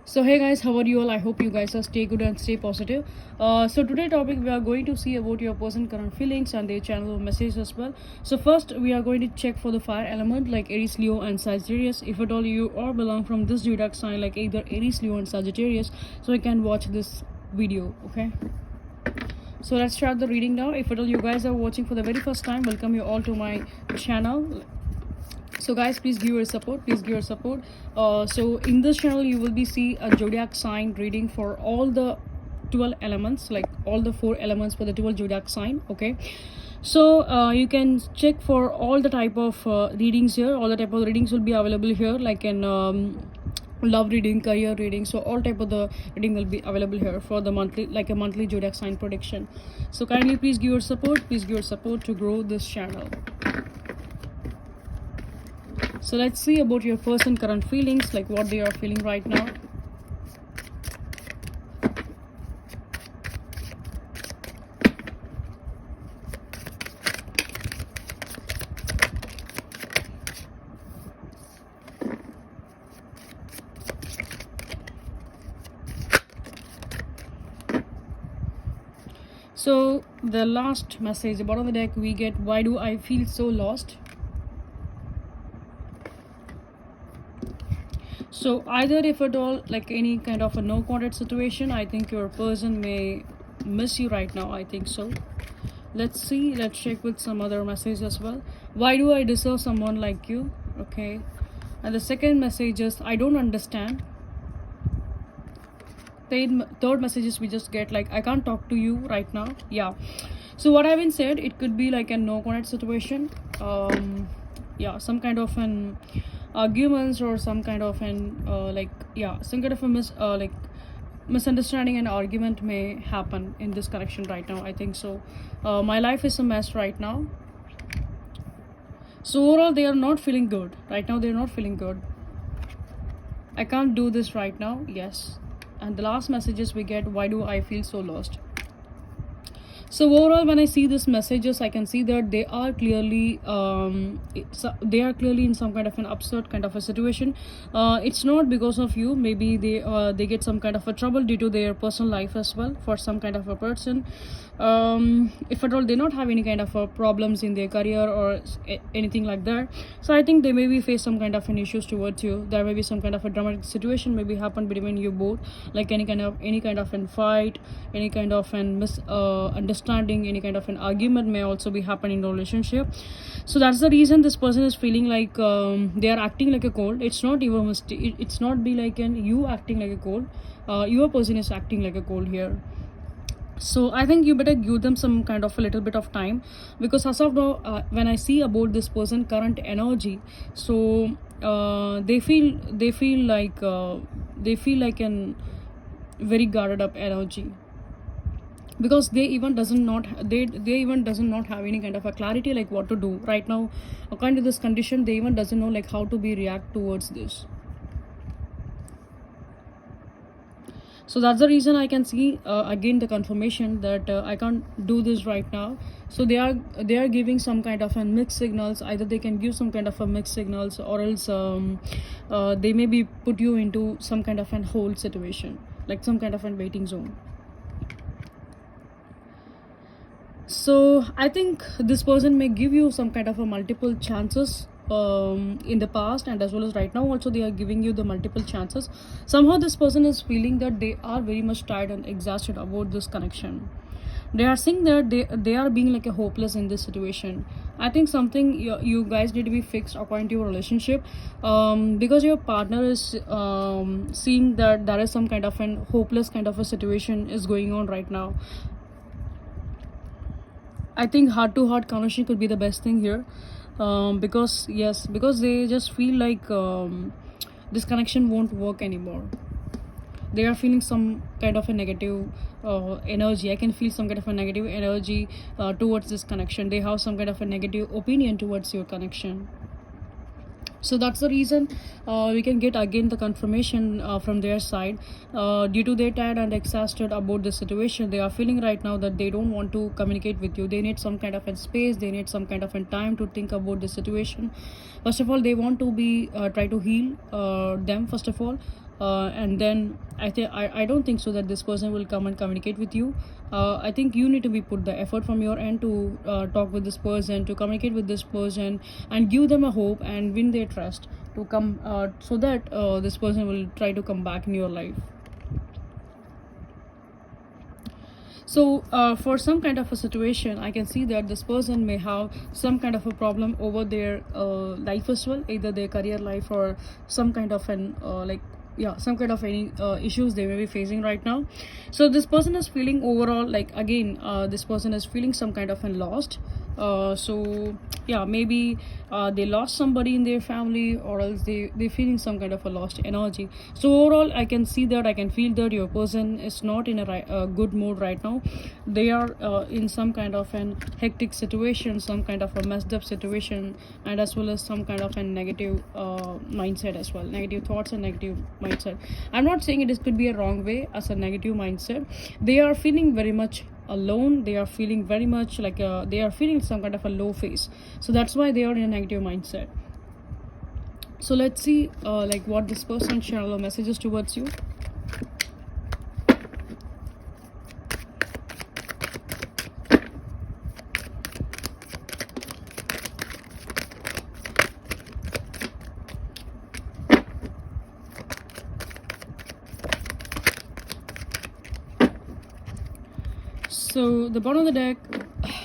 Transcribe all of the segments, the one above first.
So hey guys, how are you all? I hope you guys are stay good and stay positive. So today topic we are going to see about your person current feelings and their channel message as well. So first we are going to check for the fire element like Aries, Leo and Sagittarius. If at all you all belong from this zodiac sign like either Aries, Leo and Sagittarius, so you can watch this video. Okay. So let's start the reading now. If at all you guys are watching for the very first time, welcome you all to my channel. So guys, please give your support. So in this channel you will be see a zodiac sign reading for all the 12 elements, like all the 4 elements for the 12 zodiac sign. Okay, so you can check for all the type of readings here. All the type of readings will be available here, like in love reading, career reading. So all type of the reading will be available here for the monthly, like a monthly zodiac sign prediction. So kindly please give your support to grow this channel. So let's see about your person current feelings, like what they are feeling right now. So the last message, the bottom of the deck we get, why do I feel so lost? So either if at all like any kind of a no contact situation, I think your person may miss you right now. I think so. Let's see, let's check with some other message as well. Why do I deserve someone like you? Okay. And the second message is I don't understand. Third messages we just get like I can't talk to you right now. Yeah. So what I've been said, it could be like a no contact situation. Yeah, some kind of an arguments or some kind of an some kind of a misunderstanding and argument may happen in this connection right now. I think so. My life is a mess right now. So overall they are not feeling good right now. They're not feeling good. I can't do this right now. Yes. And the last messages we get, why do I feel so lost? So overall when I see these messages, I can see that they are clearly in some kind of an absurd kind of a situation. It's not because of you. Maybe they get some kind of a trouble due to their personal life as well for some kind of a person. If at all they not have any kind of problems in their career or anything like that, so I think they maybe face some kind of an issues towards you. There may be some kind of a dramatic situation maybe happen between you both, like any kind of an fight, any kind of an misunderstanding, any kind of an argument may also be happening in the relationship. So that's the reason this person is feeling like they are acting like a cold. It's not even it's not be like an you acting like a cold. Your person is acting like a cold here. So I think you better give them some kind of a little bit of time, because as of now when I see about this person current energy, so they feel like an very guarded up energy, because they even doesn't not have any kind of a clarity like what to do right now according to this condition. They even doesn't know like how to be react towards this. So that's the reason I can see again the confirmation that I can't do this right now. So they are giving some kind of a mixed signals. Either they can give some kind of a mixed signals, or else they maybe put you into some kind of an hold situation, like some kind of a waiting zone. So I think this person may give you some kind of a multiple chances in the past, and as well as right now also they are giving you the multiple chances. Somehow this person is feeling that they are very much tired and exhausted about this connection. They are saying that they are being like a hopeless in this situation. I think something you guys need to be fixed according to your relationship, because your partner is seeing that there is some kind of an hopeless kind of a situation is going on right now. I think heart to heart conversation could be the best thing here, because they just feel like this connection won't work anymore. They are feeling some kind of a negative energy. I can feel some kind of a negative energy towards this connection. They have some kind of a negative opinion towards your connection. So that's the reason we can get again the confirmation from their side. Due to their tired and exhausted about the situation, they are feeling right now that they don't want to communicate with you. They need some kind of a space. They need some kind of a time to think about the situation. First of all, they want to be try to heal them. First of all, and then I don't think so that this person will come and communicate with you. I think you need to be put the effort from your end to talk with this person, to communicate with this person, and give them a hope and win their trust to come, so that this person will try to come back in your life. So for some kind of a situation, I can see that this person may have some kind of a problem over their life as well, either their career life or some kind of an some kind of any issues they may be facing right now. So this person is feeling overall, like, again, this person is feeling some kind of a lost. So yeah, maybe they lost somebody in their family, or else they're feeling some kind of a lost energy. So overall, I can see that, I can feel that your person is not in a good mood right now. They are in some kind of an hectic situation, some kind of a messed up situation, and as well as some kind of a negative mindset as well, negative thoughts and negative mindset. I'm not saying it could be a wrong way as a negative mindset. They are feeling very much alone. They are feeling very much like they are feeling some kind of a low phase, so that's why they are in a negative mindset. So let's see like what this person channel messages towards you. So the bottom of the deck,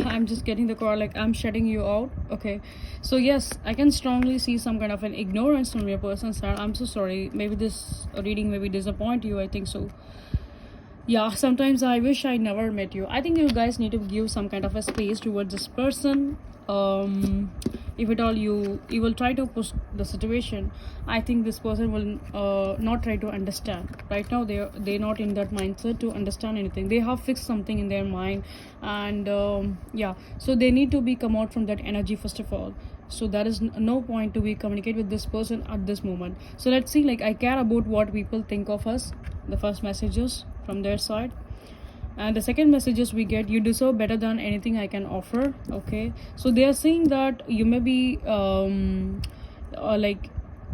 I'm just getting the card like, I'm shutting you out. Okay, so yes, I can strongly see some kind of an ignorance from your person's side. I'm so sorry, maybe this reading maybe disappoint you, I think so. Yeah, sometimes I wish I never met you. I think you guys need to give some kind of a space towards this person. If at all you will try to push the situation, I think this person will not try to understand. Right now they're not in that mindset to understand anything. They have fixed something in their mind, and yeah, so they need to be come out from that energy first of all. So there is no point to be communicate with this person at this moment. So let's see, like, I care about what people think of us. The first messages from their side, and the second messages we get, you deserve better than anything I can offer. Okay, so they are saying that you may be like,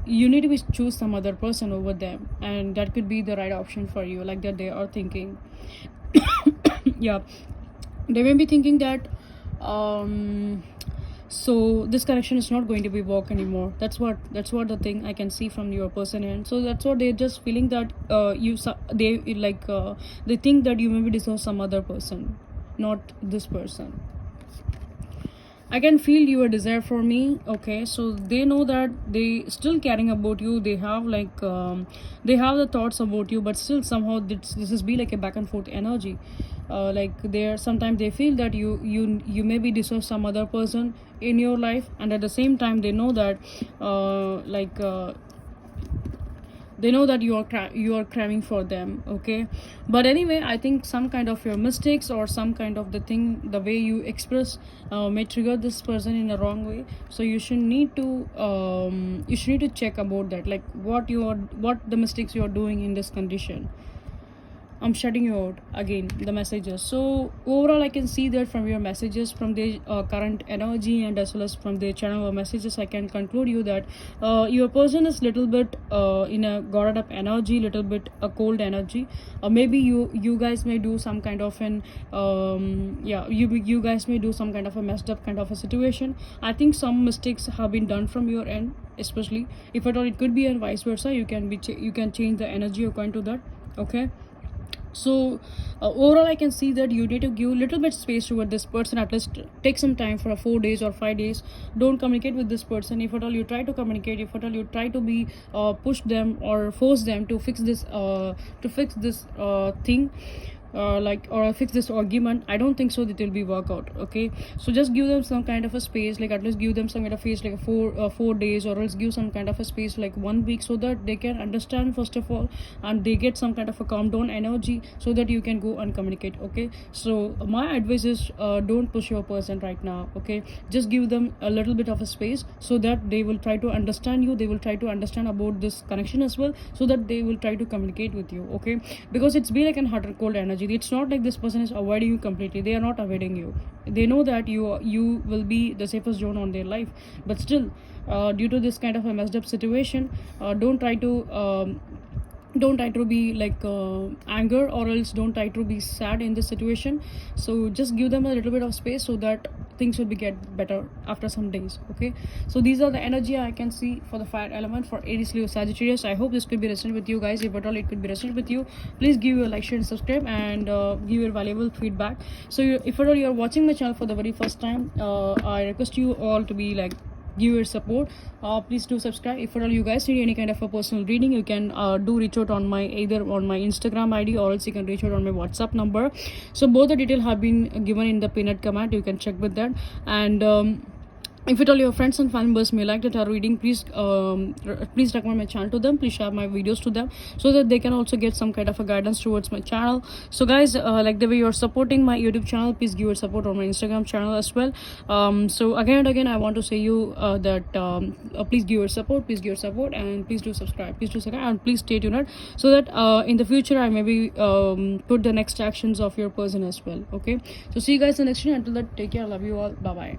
you need to be choose some other person over them, and that could be the right option for you, like that they are thinking. Yeah, they may be thinking that so this connection is not going to be work anymore. That's what the thing I can see from your person end. So that's what they're just feeling, that they think that you maybe deserve some other person, not this person. I can feel your desire for me. Okay, so they know that they still caring about you. They have they have the thoughts about you, but still somehow this is be like a back and forth energy. Like, they're sometimes they feel that you maybe deserve some other person in your life, and at the same time they know that they know that you are craving for them. Okay, but anyway, I think some kind of your mistakes or some kind of the thing, the way you express may trigger this person in a wrong way. So you should need to check about that, like what the mistakes you are doing in this condition. I'm shutting you out again, the messages. So overall, I can see that from your messages, from the current energy, and as well as from the channel of messages, I can conclude you that your person is little bit in a guarded up energy, little bit a cold energy. Maybe you guys may do some kind of an you guys may do some kind of a messed up kind of a situation. I think some mistakes have been done from your end, especially if at all it could be, and vice versa. You can change the energy according to that. Okay, so overall, I can see that you need to give a little bit space toward this person. At least take some time for 4 days or 5 days. Don't communicate with this person. If at all you try to communicate, if at all you try to be push them or force them to fix this thing, or fix this argument, I don't think so that it will be work out. Okay, so just give them some kind of a space, like at least give them some kind of space, like 4 days, or else give some kind of a space like 1 week, so that they can understand first of all, and they get some kind of a calm down energy, so that you can go and communicate. Okay, so my advice is don't push your person right now. Okay, just give them a little bit of a space, so that they will try to understand you, they will try to understand about this connection as well, so that they will try to communicate with you. Okay, because it's be like an hot and cold energy. It's not like this person is avoiding you completely. They are not avoiding you. They know that you will be the safest zone on their life, but still due to this kind of a messed up situation, don't try to don't try to be like anger, or else don't try to be sad in this situation. So just give them a little bit of space so that things will be get better after some days. Okay, so these are the energy I can see for the fire element for Aries, Leo, Sagittarius. I hope this could be resonant with you guys. If at all it could be resonant with you, please give your like, share and subscribe, and give your valuable feedback. So if at all you're watching my channel for the very first time, I request you all to be like give your support. Please do subscribe. If at all you guys need any kind of a personal reading, you can do reach out on my either on my Instagram ID, or else you can reach out on my WhatsApp number. So both the details have been given in the pinned comment. You can check with that. And if at all your friends and family members may like the tarot reading, please please recommend my channel to them. Please share my videos to them so that they can also get some kind of a guidance towards my channel. So guys, like the way you're supporting my YouTube channel, please give your support on my Instagram channel as well. So again and again, I want to say you that please give your support, and please do subscribe, and please stay tuned so that in the future I maybe put the next actions of your person as well. Okay, so see you guys in the next video. Until that, take care. I love you all. Bye bye.